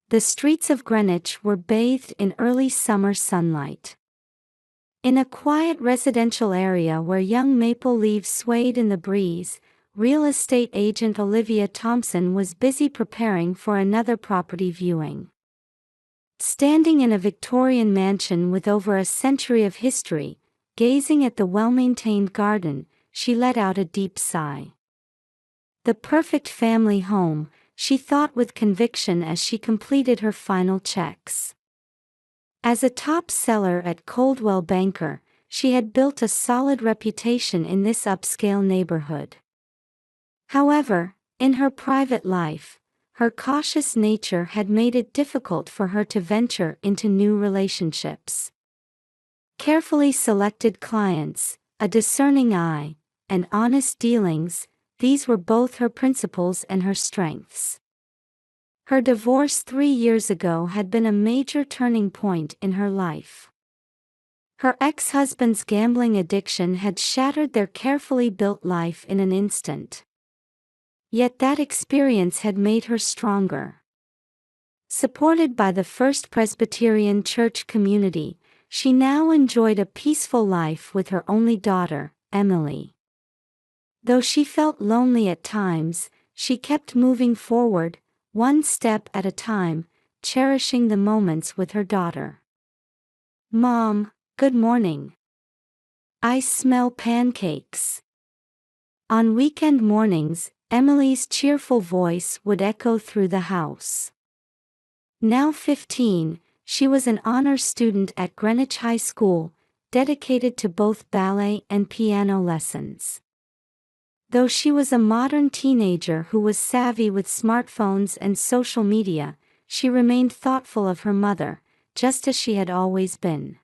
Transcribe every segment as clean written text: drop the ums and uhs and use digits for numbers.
The streets of Greenwich were bathed in early summer sunlight. In a quiet residential area where young maple leaves swayed in the breeze, real estate agent Olivia Thompson was busy preparing for another property viewing. Standing in a Victorian mansion with over a century of history, gazing at the well-maintained garden, she let out a deep sigh. The perfect family home, she thought with conviction as she completed her final checks. As a top seller at Coldwell Banker, she had built a solid reputation in this upscale neighborhood. However, in her private life, her cautious nature had made it difficult for her to venture into new relationships. Carefully selected clients, a discerning eye, and honest dealings, these were both her principles and her strengths. Her divorce 3 years ago had been a major turning point in her life. Her ex-husband's gambling addiction had shattered their carefully built life in an instant. Yet that experience had made her stronger. Supported by the First Presbyterian Church community, she now enjoyed a peaceful life with her only daughter, Emily. Though she felt lonely at times, she kept moving forward, one step at a time, cherishing the moments with her daughter. "Mom, good morning. I smell pancakes." On weekend mornings, Emily's cheerful voice would echo through the house. Now 15, she was an honors student at Greenwich High School, dedicated to both ballet and piano lessons. Though she was a modern teenager who was savvy with smartphones and social media, she remained thoughtful of her mother, just as she had always been.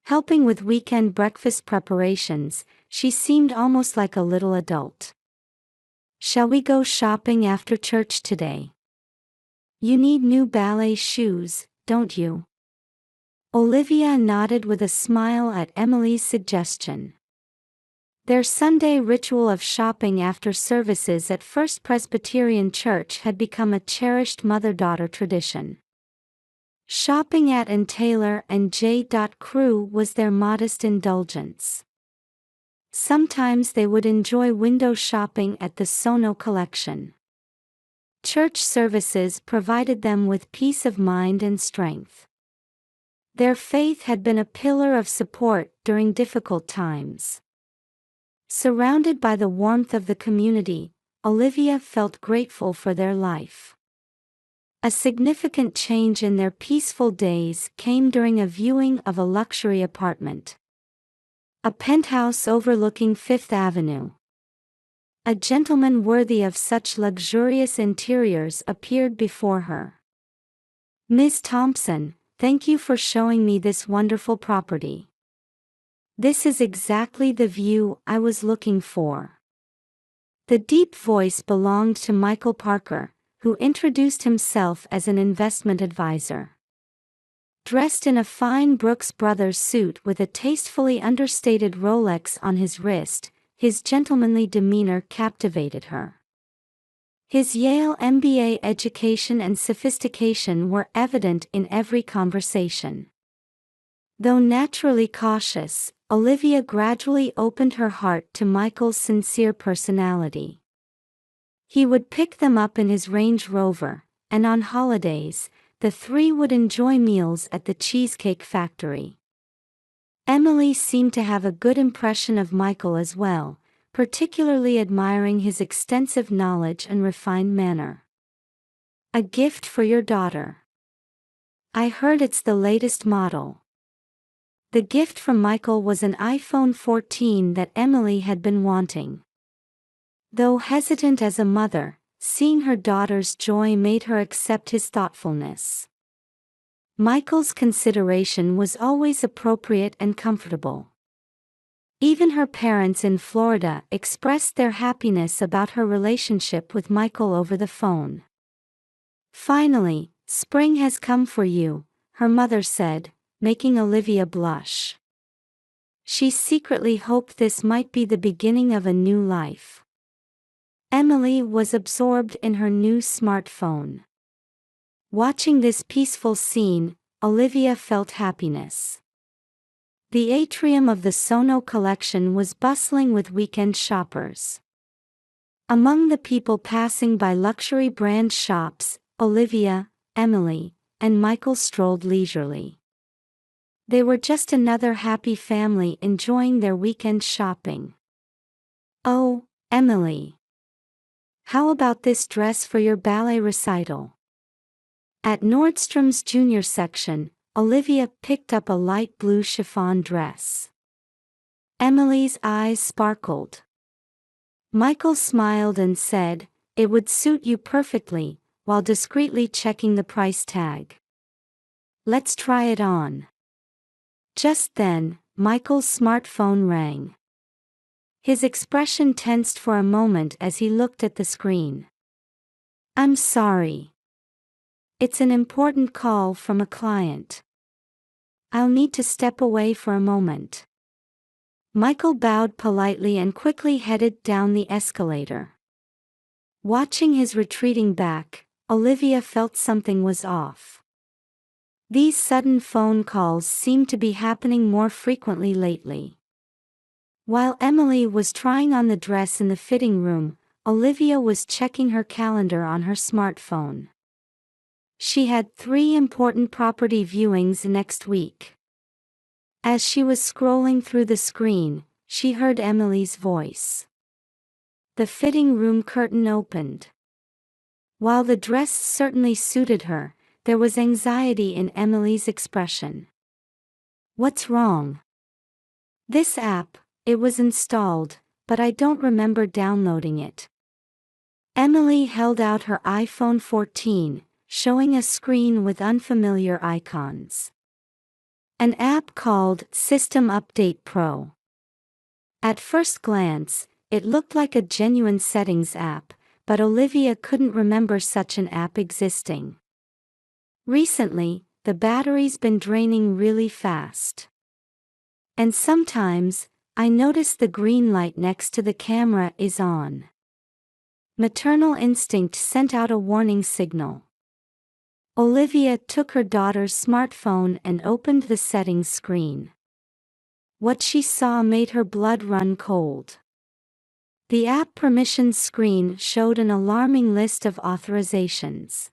Helping with weekend breakfast preparations, she seemed almost like a little adult. "Shall we go shopping after church today? You need new ballet shoes, don't you?" Olivia nodded with a smile at Emily's suggestion. Their Sunday ritual of shopping after services at First Presbyterian Church had become a cherished mother-daughter tradition. Shopping at Ann Taylor and J. Crew was their modest indulgence. Sometimes they would enjoy window shopping at the Sono Collection. Church services provided them with peace of mind and strength. Their faith had been a pillar of support during difficult times. Surrounded by the warmth of the community, Olivia felt grateful for their life. A significant change in their peaceful days came during a viewing of a luxury apartment. A penthouse overlooking Fifth Avenue. A gentleman worthy of such luxurious interiors appeared before her. "Miss Thompson, thank you for showing me this wonderful property. This is exactly the view I was looking for." The deep voice belonged to Michael Parker, who introduced himself as an investment advisor. Dressed in a fine Brooks Brothers suit with a tastefully understated Rolex on his wrist, his gentlemanly demeanor captivated her. His Yale MBA education and sophistication were evident in every conversation. Though naturally cautious, Olivia gradually opened her heart to Michael's sincere personality. He would pick them up in his Range Rover, and on holidays, the three would enjoy meals at the Cheesecake Factory. Emily seemed to have a good impression of Michael as well, particularly admiring his extensive knowledge and refined manner. "A gift for your daughter. I heard it's the latest model." The gift from Michael was an iPhone 14 that Emily had been wanting. Though hesitant as a mother, seeing her daughter's joy made her accept his thoughtfulness. Michael's consideration was always appropriate and comfortable. Even her parents in Florida expressed their happiness about her relationship with Michael over the phone. "Finally, spring has come for you," her mother said, making Olivia blush. She secretly hoped this might be the beginning of a new life. Emily was absorbed in her new smartphone. Watching this peaceful scene, Olivia felt happiness. The atrium of the Sono collection was bustling with weekend shoppers. Among the people passing by luxury brand shops, Olivia, Emily, and Michael strolled leisurely. They were just another happy family enjoying their weekend shopping. "Oh, Emily. How about this dress for your ballet recital?" At Nordstrom's junior section, Olivia picked up a light blue chiffon dress. Emily's eyes sparkled. Michael smiled and said, "It would suit you perfectly," while discreetly checking the price tag. "Let's try it on." Just then, Michael's smartphone rang. His expression tensed for a moment as he looked at the screen. "I'm sorry. It's an important call from a client. I'll need to step away for a moment." Michael bowed politely and quickly headed down the escalator. Watching his retreating back, Olivia felt something was off. These sudden phone calls seemed to be happening more frequently lately. While Emily was trying on the dress in the fitting room, Olivia was checking her calendar on her smartphone. She had 3 important property viewings next week. As she was scrolling through the screen, she heard Emily's voice. The fitting room curtain opened. While the dress certainly suited her, there was anxiety in Emily's expression. "What's wrong?" "This app, it was installed, but I don't remember downloading it." Emily held out her iPhone 14, showing a screen with unfamiliar icons. An app called System Update Pro. At first glance, it looked like a genuine settings app, but Olivia couldn't remember such an app existing. Recently, the battery's been draining really fast. And sometimes, I notice the green light next to the camera is on. Maternal instinct sent out a warning signal. Olivia took her daughter's smartphone and opened the settings screen. What she saw made her blood run cold. The app permissions screen showed an alarming list of authorizations.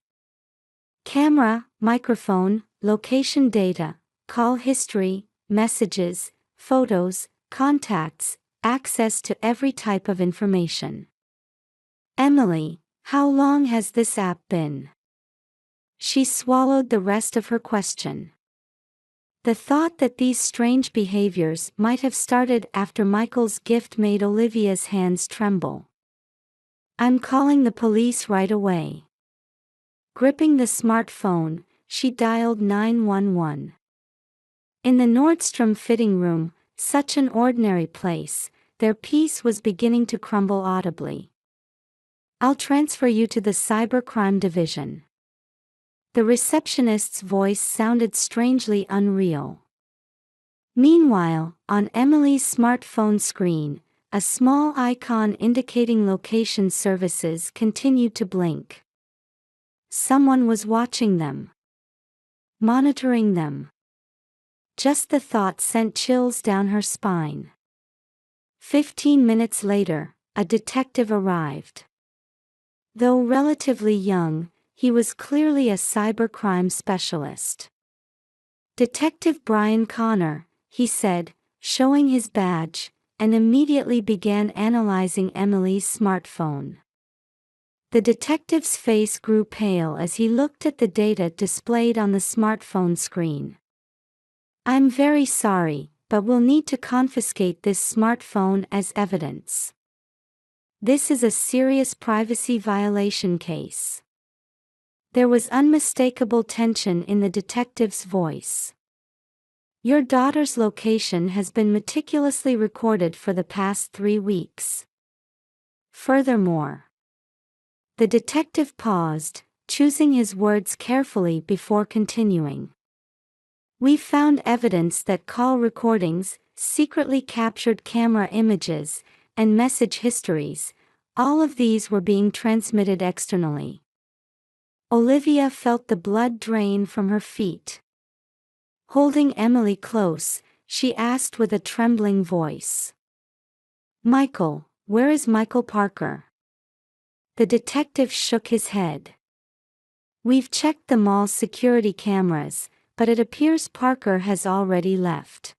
Camera, microphone, location data, call history, messages, photos, contacts, access to every type of information. "Emily, how long has this app been?" She swallowed the rest of her question. The thought that these strange behaviors might have started after Michael's gift made Olivia's hands tremble. "I'm calling the police right away." Gripping the smartphone, she dialed 911. In the Nordstrom fitting room, such an ordinary place, their peace was beginning to crumble audibly. "I'll transfer you to the cybercrime division." The receptionist's voice sounded strangely unreal. Meanwhile, on Emily's smartphone screen, a small icon indicating location services continued to blink. Someone was watching them. Monitoring them. Just the thought sent chills down her spine. 15 minutes later, a detective arrived. Though relatively young, he was clearly a cybercrime specialist. "Detective Brian Connor," he said, showing his badge, and immediately began analyzing Emily's smartphone. The detective's face grew pale as he looked at the data displayed on the smartphone screen. "I'm very sorry, but we'll need to confiscate this smartphone as evidence. This is a serious privacy violation case." There was unmistakable tension in the detective's voice. "Your daughter's location has been meticulously recorded for the past 3 weeks. Furthermore..." The detective paused, choosing his words carefully before continuing. "We found evidence that call recordings, secretly captured camera images, and message histories, all of these were being transmitted externally. Olivia felt the blood drain from her feet. Holding Emily close, she asked with a trembling voice. "Michael, where is Michael Parker?" The detective shook his head. "We've checked the mall's security cameras, but it appears Parker has already left.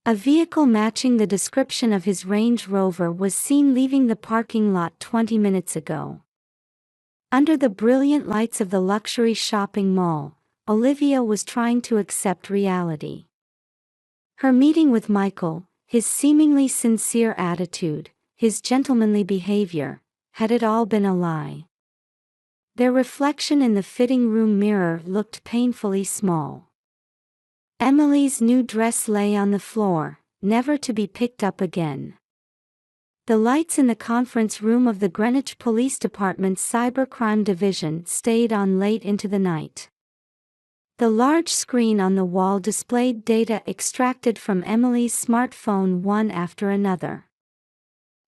A vehicle matching the description of his Range Rover was seen leaving the parking lot 20 minutes ago." Under the brilliant lights of the luxury shopping mall, Olivia was trying to accept reality. Her meeting with Michael, his seemingly sincere attitude, his gentlemanly behavior, had it all been a lie? Their reflection in the fitting room mirror looked painfully small. Emily's new dress lay on the floor, never to be picked up again. The lights in the conference room of the Greenwich Police Department's Cybercrime Division stayed on late into the night. The large screen on the wall displayed data extracted from Emily's smartphone one after another.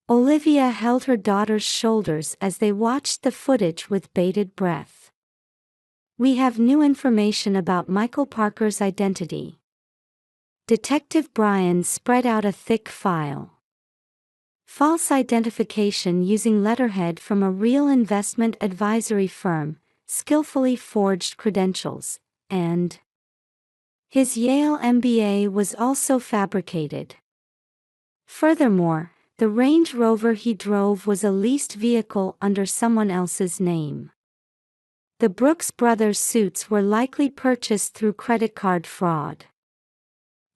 Olivia held her daughter's shoulders as they watched the footage with bated breath. "We have new information about Michael Parker's identity." Detective Brian spread out a thick file. False identification using letterhead from a real investment advisory firm, skillfully forged credentials, and his Yale MBA was also fabricated. Furthermore, the Range Rover he drove was a leased vehicle under someone else's name. The Brooks Brothers suits were likely purchased through credit card fraud.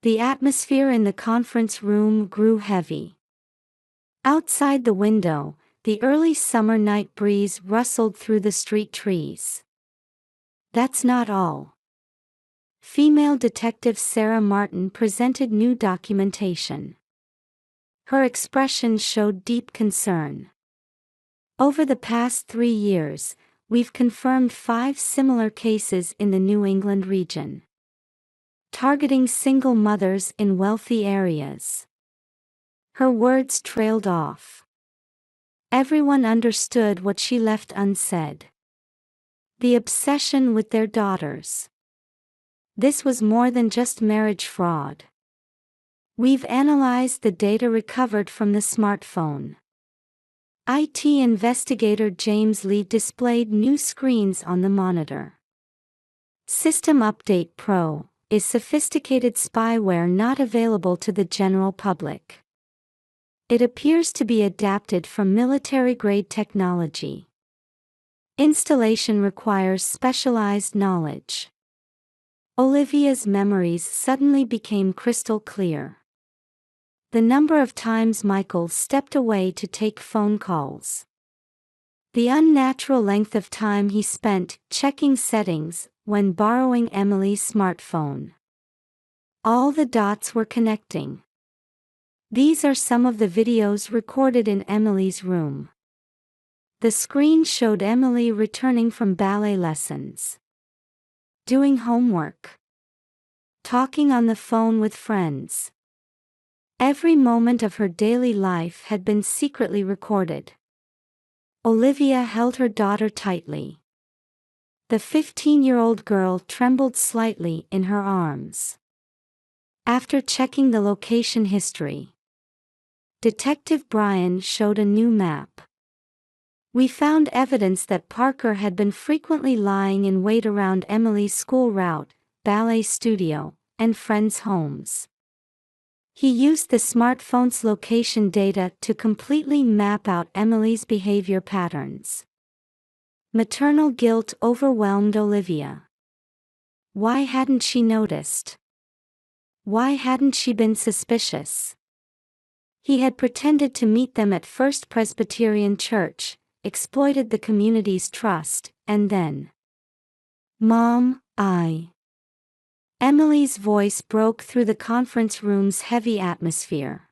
The atmosphere in the conference room grew heavy. Outside the window, the early summer night breeze rustled through the street trees. "That's not all." Female detective Sarah Martin presented new documentation. Her expression showed deep concern. "Over the past 3 years, we've confirmed 5 similar cases in the New England region, targeting single mothers in wealthy areas." Her words trailed off. Everyone understood what she left unsaid. The obsession with their daughters. This was more than just marriage fraud. "We've analyzed the data recovered from the smartphone." IT investigator James Lee displayed new screens on the monitor. "System Update Pro is sophisticated spyware not available to the general public. It appears to be adapted from military-grade technology. Installation requires specialized knowledge." Olivia's memories suddenly became crystal clear. The number of times Michael stepped away to take phone calls. The unnatural length of time he spent checking settings when borrowing Emily's smartphone. All the dots were connecting. These are some of the videos recorded in Emily's room. The screen showed Emily returning from ballet lessons, doing homework, talking on the phone with friends. Every moment of her daily life had been secretly recorded. Olivia held her daughter tightly. The 15-year-old girl trembled slightly in her arms. After checking the location history, Detective Brian showed a new map. "We found evidence that Parker had been frequently lying in wait around Emily's school route, ballet studio, and friends' homes. He used the smartphone's location data to completely map out Emily's behavior patterns." Maternal guilt overwhelmed Olivia. Why hadn't she noticed? Why hadn't she been suspicious? He had pretended to meet them at First Presbyterian Church, exploited the community's trust, and then, "Mom, Emily's voice broke through the conference room's heavy atmosphere.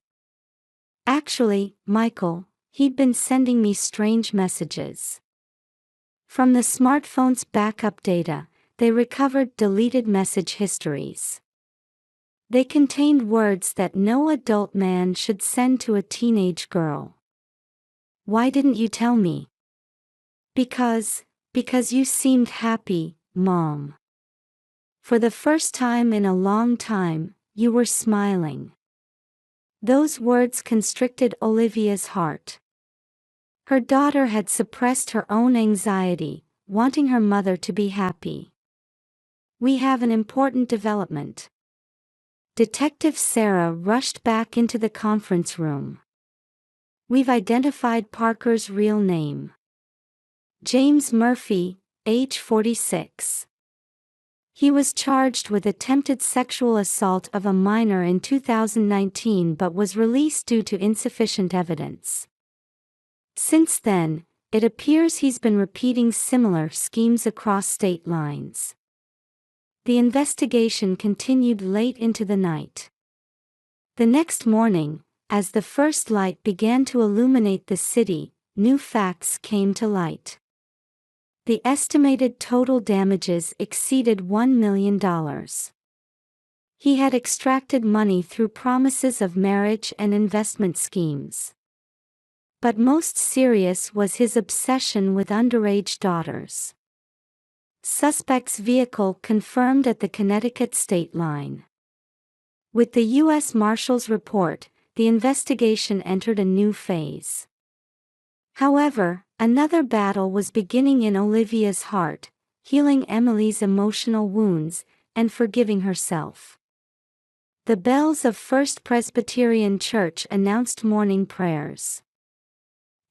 "Actually, Michael, he'd been sending me strange messages." From the smartphone's backup data, they recovered deleted message histories. They contained words that no adult man should send to a teenage girl. "Why didn't you tell me?" Because Because you seemed happy, Mom. For the first time in a long time, you were smiling. Those words constricted Olivia's heart. Her daughter had suppressed her own anxiety, wanting her mother to be happy. We have an important development. Detective Sarah rushed back into the conference room. We've identified Parker's real name. James Murphy, age 46. He was charged with attempted sexual assault of a minor in 2019 but was released due to insufficient evidence. Since then, it appears he's been repeating similar schemes across state lines. The investigation continued late into the night. The next morning, as the first light began to illuminate the city, new facts came to light. The estimated total damages exceeded $1 million. He had extracted money through promises of marriage and investment schemes. But most serious was his obsession with underage daughters. Suspect's vehicle confirmed at the Connecticut state line. With the U.S. Marshal's report, the investigation entered a new phase. However, another battle was beginning in Olivia's heart, healing Emily's emotional wounds, and forgiving herself. The bells of First Presbyterian Church announced morning prayers.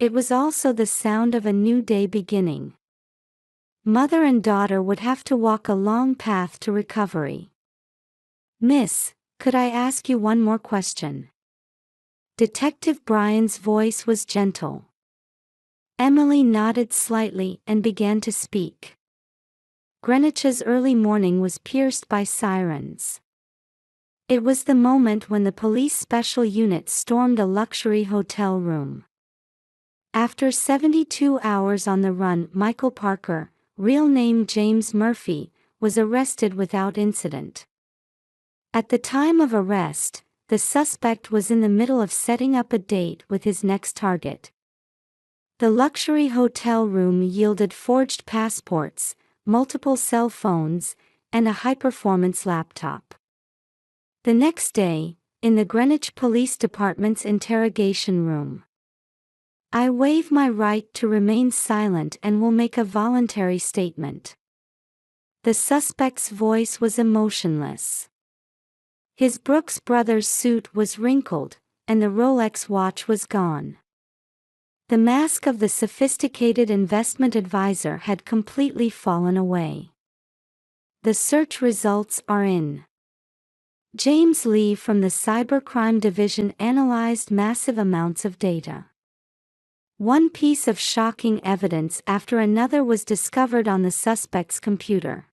It was also the sound of a new day beginning. Mother and daughter would have to walk a long path to recovery. "Miss, could I ask you one more question?" Detective Brian's voice was gentle. Emily nodded slightly and began to speak. Greenwich's early morning was pierced by sirens. It was the moment when the police special unit stormed a luxury hotel room. After 72 hours on the run, Michael Parker, real name James Murphy, was arrested without incident. At the time of arrest, the suspect was in the middle of setting up a date with his next target. The luxury hotel room yielded forged passports, multiple cell phones, and a high-performance laptop. The next day, in the Greenwich Police Department's interrogation room, "I waive my right to remain silent and will make a voluntary statement." The suspect's voice was emotionless. His Brooks Brothers suit was wrinkled, and the Rolex watch was gone. The mask of the sophisticated investment advisor had completely fallen away. The search results are in. James Lee from the Cybercrime Division analyzed massive amounts of data. One piece of shocking evidence after another was discovered on the suspect's computer.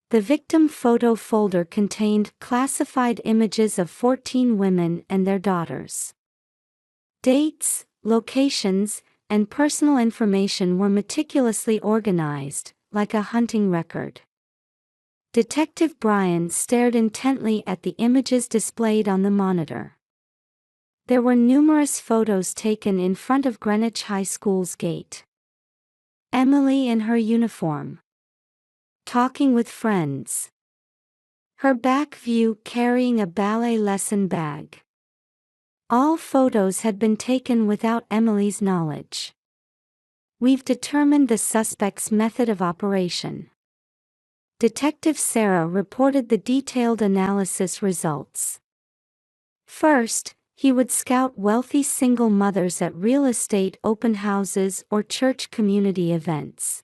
The victim photo folder contained classified images of 14 women and their daughters. Dates, locations, and personal information were meticulously organized, like a hunting record. Detective Brian stared intently at the images displayed on the monitor. There were numerous photos taken in front of Greenwich High School's gate. Emily in her uniform, talking with friends. Her back view carrying a ballet lesson bag. All photos had been taken without Emily's knowledge. We've determined the suspect's method of operation. Detective Sarah reported the detailed analysis results. First, he would scout wealthy single mothers at real estate open houses or church community events.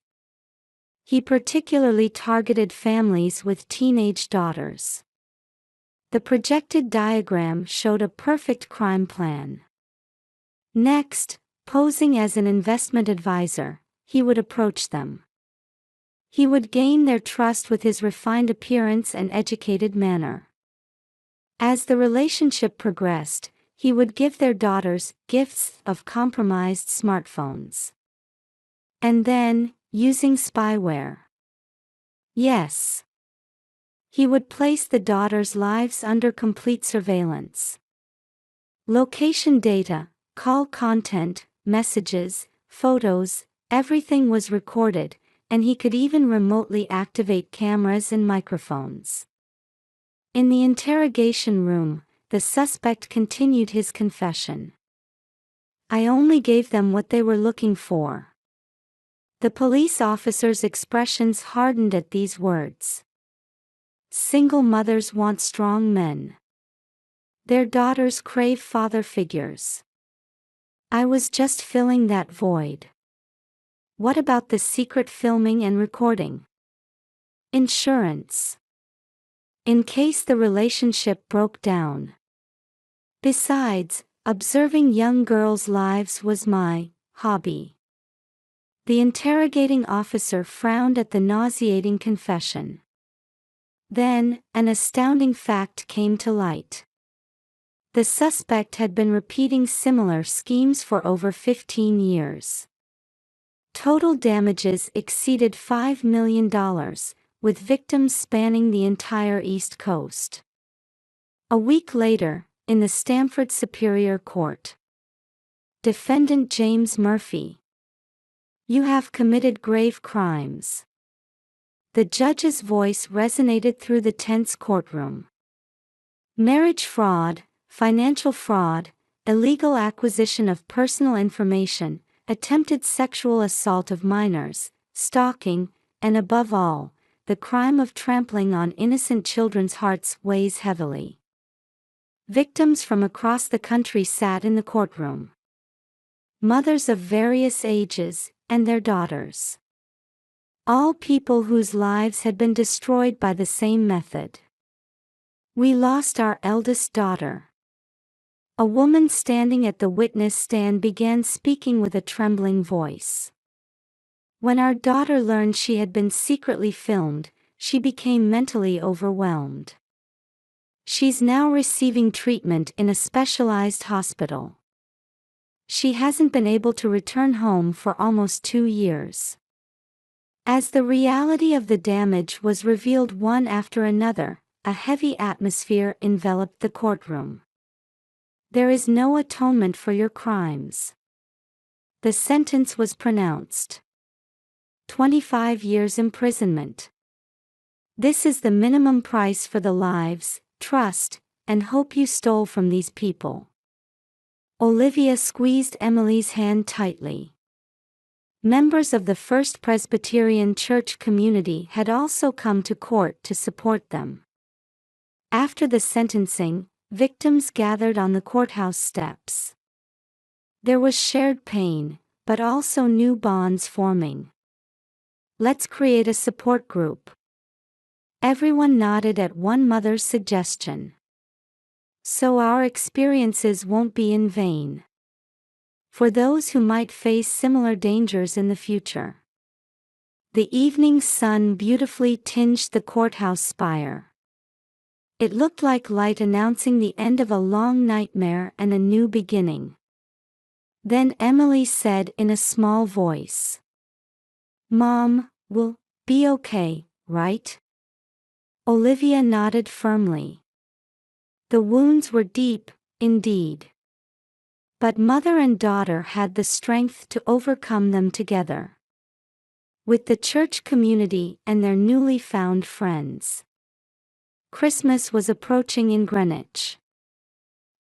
He particularly targeted families with teenage daughters. The projected diagram showed a perfect crime plan. Next, posing as an investment advisor, he would approach them. He would gain their trust with his refined appearance and educated manner. As the relationship progressed, he would give their daughters gifts of compromised smartphones. And then, using spyware. Yes. He would place the daughters' lives under complete surveillance. Location data, call content, messages, photos, everything was recorded, and he could even remotely activate cameras and microphones. In the interrogation room, the suspect continued his confession. "I only gave them what they were looking for." The police officer's expressions hardened at these words. Single mothers want strong men. Their daughters crave father figures. I was just filling that void. What about the secret filming and recording? Insurance. In case the relationship broke down. Besides, observing young girls' lives was my hobby. The interrogating officer frowned at the nauseating confession. Then, an astounding fact came to light. The suspect had been repeating similar schemes for over 15 years. Total damages exceeded $5 million, with victims spanning the entire East Coast. A week later, in the Stamford Superior Court. Defendant James Murphy. You have committed grave crimes. The judge's voice resonated through the tense courtroom. Marriage fraud, financial fraud, illegal acquisition of personal information, attempted sexual assault of minors, stalking, and above all, the crime of trampling on innocent children's hearts weighs heavily. Victims from across the country sat in the courtroom. Mothers of various ages, and their daughters. All people whose lives had been destroyed by the same method. We lost our eldest daughter. A woman standing at the witness stand began speaking with a trembling voice. When our daughter learned she had been secretly filmed, she became mentally overwhelmed. She's now receiving treatment in a specialized hospital. She hasn't been able to return home for almost 2 years. As the reality of the damage was revealed one after another, a heavy atmosphere enveloped the courtroom. There is no atonement for your crimes. The sentence was pronounced. 25 years imprisonment. This is the minimum price for the lives, trust, and hope you stole from these people. Olivia squeezed Emily's hand tightly. Members of the First Presbyterian Church community had also come to court to support them. After the sentencing, victims gathered on the courthouse steps. There was shared pain, but also new bonds forming. Let's create a support group. Everyone nodded at one mother's suggestion. So our experiences won't be in vain. For those who might face similar dangers in the future. The evening sun beautifully tinged the courthouse spire. It looked like light announcing the end of a long nightmare and a new beginning. Then Emily said in a small voice. Mom, we'll be okay, right? Olivia nodded firmly. The wounds were deep, indeed. But mother and daughter had the strength to overcome them together. With the church community and their newly found friends. Christmas was approaching in Greenwich.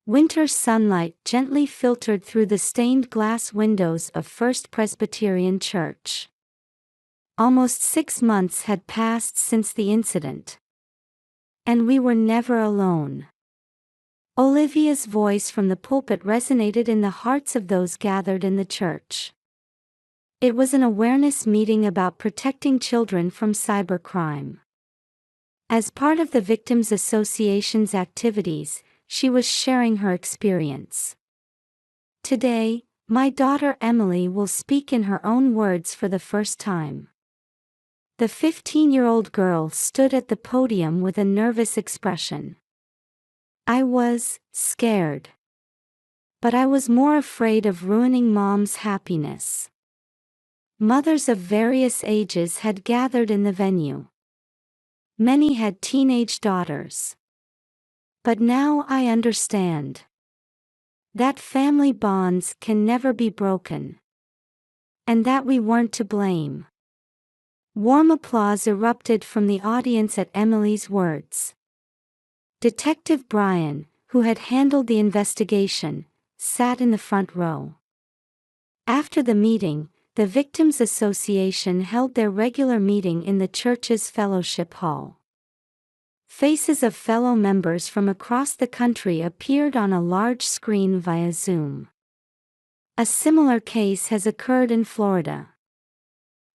Winter sunlight gently filtered through the stained glass windows of First Presbyterian Church. Almost 6 months had passed since the incident. And we were never alone. Olivia's voice from the pulpit resonated in the hearts of those gathered in the church. It was an awareness meeting about protecting children from cybercrime. As part of the Victims Association's activities, she was sharing her experience. Today, my daughter Emily will speak in her own words for the first time. The 15-year-old girl stood at the podium with a nervous expression. I was scared. But I was more afraid of ruining Mom's happiness. Mothers of various ages had gathered in the venue. Many had teenage daughters. But now I understand. That family bonds can never be broken. And that we weren't to blame. Warm applause erupted from the audience at Emily's words. Detective Brian, who had handled the investigation, sat in the front row. After the meeting, the Victims Association held their regular meeting in the church's fellowship hall. Faces of fellow members from across the country appeared on a large screen via Zoom. A similar case has occurred in Florida.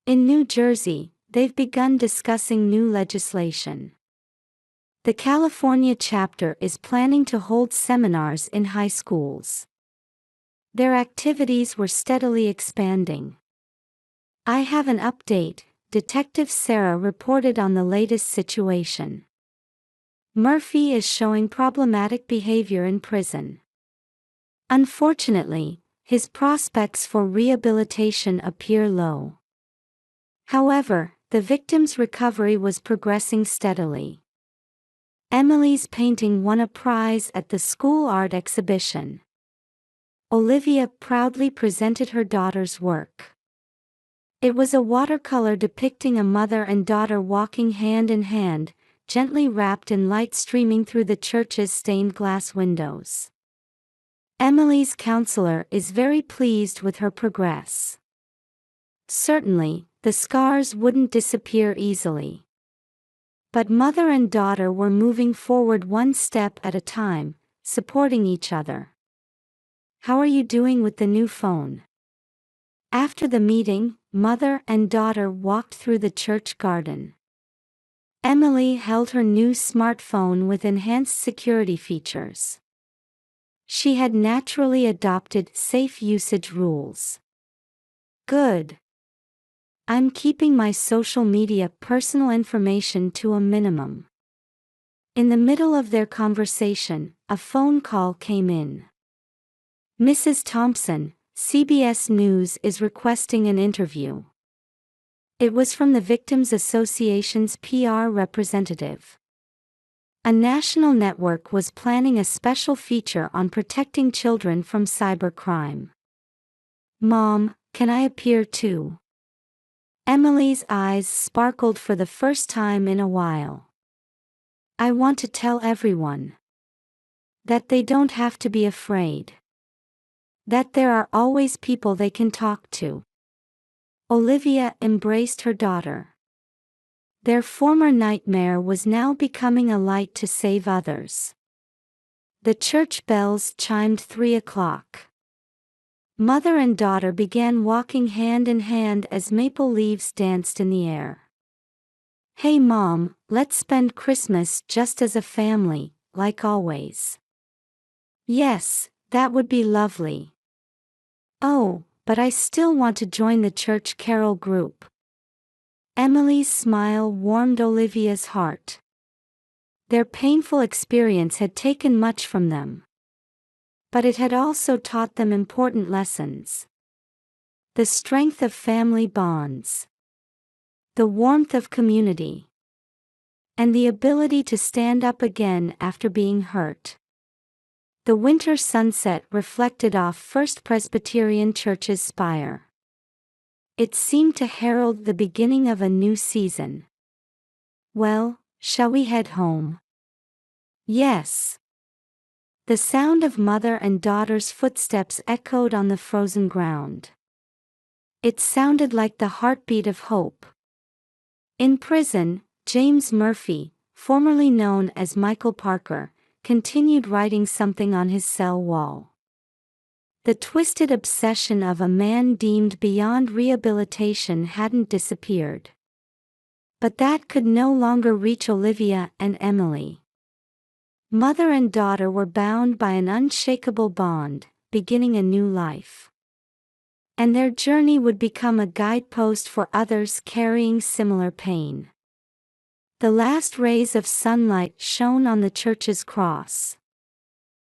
In New Jersey, they've begun discussing new legislation. The California chapter is planning to hold seminars in high schools. Their activities were steadily expanding. I have an update, Detective Sarah reported on the latest situation. Murphy is showing problematic behavior in prison. Unfortunately, his prospects for rehabilitation appear low. However, the victim's recovery was progressing steadily. Emily's painting won a prize at the school art exhibition. Olivia proudly presented her daughter's work. It was a watercolor depicting a mother and daughter walking hand in hand, gently wrapped in light streaming through the church's stained glass windows. Emily's counselor is very pleased with her progress. Certainly, the scars wouldn't disappear easily. But mother and daughter were moving forward one step at a time, supporting each other. How are you doing with the new phone? After the meeting, mother and daughter walked through the church garden. Emily held her new smartphone with enhanced security features. She had naturally adopted safe usage rules. Good. I'm keeping my social media personal information to a minimum. In the middle of their conversation, a phone call came in. Mrs. Thompson, CBS News is requesting an interview. It was from the Victims Association's PR representative. A national network was planning a special feature on protecting children from cybercrime. Mom, can I appear too? Emily's eyes sparkled for the first time in a while. I want to tell everyone that they don't have to be afraid. That there are always people they can talk to. Olivia embraced her daughter. Their former nightmare was now becoming a light to save others. The church bells chimed 3 o'clock. Mother and daughter began walking hand in hand as maple leaves danced in the air. Hey Mom, let's spend Christmas just as a family, like always. Yes, that would be lovely. Oh, but I still want to join the church carol group. Emily's smile warmed Olivia's heart. Their painful experience had taken much from them. But it had also taught them important lessons. The strength of family bonds. The warmth of community. And the ability to stand up again after being hurt. The winter sunset reflected off First Presbyterian Church's spire. It seemed to herald the beginning of a new season. Well, shall we head home? Yes. The sound of mother and daughter's footsteps echoed on the frozen ground. It sounded like the heartbeat of hope. In prison, James Murphy, formerly known as Michael Parker, continued writing something on his cell wall. The twisted obsession of a man deemed beyond rehabilitation hadn't disappeared. But that could no longer reach Olivia and Emily. Mother and daughter were bound by an unshakable bond, beginning a new life. And their journey would become a guidepost for others carrying similar pain. The last rays of sunlight shone on the church's cross.